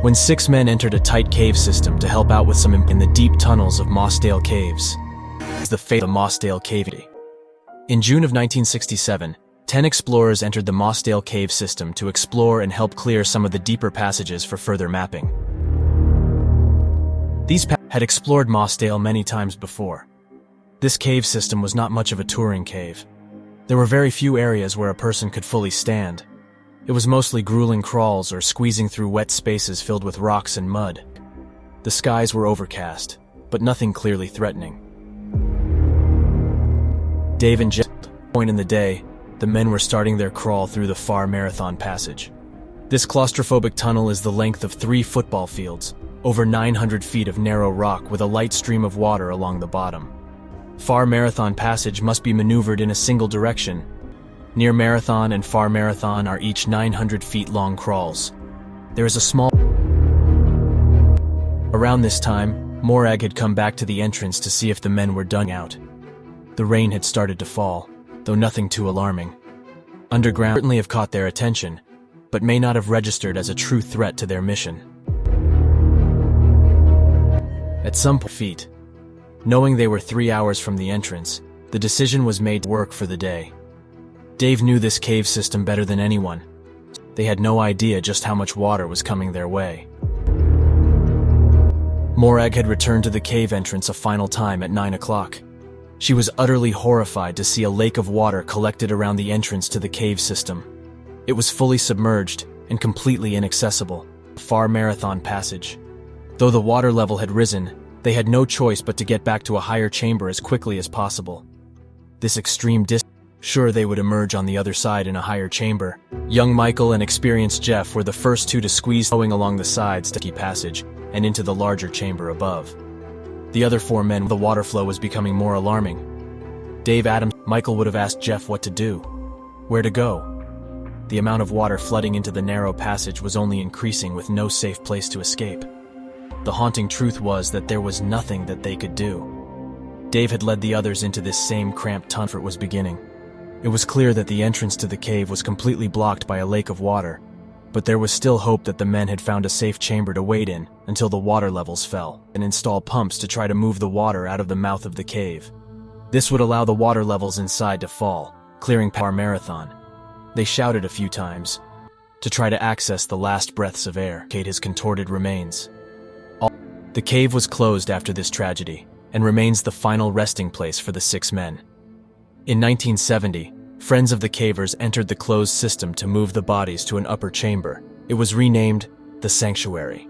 when 6 men entered a tight cave system to help out with some in the deep tunnels of Mossdale Caves. It's the fate of the Mossdale Cave Tragedy. In June of 1967, 10 explorers entered the Mossdale Cave system to explore and help clear some of the deeper passages for further mapping. These had explored Mossdale many times before. This cave system was not much of a touring cave. There were very few areas where a person could fully stand. It was mostly grueling crawls or squeezing through wet spaces filled with rocks and mud. The skies were overcast, but nothing clearly threatening. Dave and Jeff, at this point in the day, the men were starting their crawl through the Far Marathon Passage. This claustrophobic tunnel is the length of 3 football fields, over 900 feet of narrow rock with a light stream of water along the bottom. Far Marathon Passage must be maneuvered in a single direction. Near Marathon and Far Marathon are each 900 feet long crawls. There is a small... Around this time, Morag had come back to the entrance to see if the men were done out. The rain had started to fall, though nothing too alarming. Underground certainly have caught their attention, but may not have registered as a true threat to their mission. At some point, knowing they were 3 hours from the entrance, the decision was made to work for the day. Dave knew this cave system better than anyone. They had no idea just how much water was coming their way. Morag had returned to the cave entrance a final time at 9 o'clock. She was utterly horrified to see a lake of water collected around the entrance to the cave system. It was fully submerged and completely inaccessible. Far Marathon Passage. Though the water level had risen, they had no choice but to get back to a higher chamber as quickly as possible. This extreme distance, sure they would emerge on the other side in a higher chamber. Young Michael and experienced Jeff were the first 2 to squeeze going along the sides to the passage and into the larger chamber above. The other 4 men, the water flow was becoming more alarming. Dave, Adam, Michael would have asked Jeff what to do, where to go. The amount of water flooding into the narrow passage was only increasing with no safe place to escape. The haunting truth was that there was nothing that they could do. Dave had led the others into this same cramped tunnel it was beginning. It was clear that the entrance to the cave was completely blocked by a lake of water, but there was still hope that the men had found a safe chamber to wait in until the water levels fell, and install pumps to try to move the water out of the mouth of the cave. This would allow the water levels inside to fall, clearing Far Marathon. They shouted a few times to try to access the last breaths of air, his contorted remains. The cave was closed after this tragedy, and remains the final resting place for the 6 men. In 1970, friends of the cavers entered the closed system to move the bodies to an upper chamber. It was renamed the Sanctuary.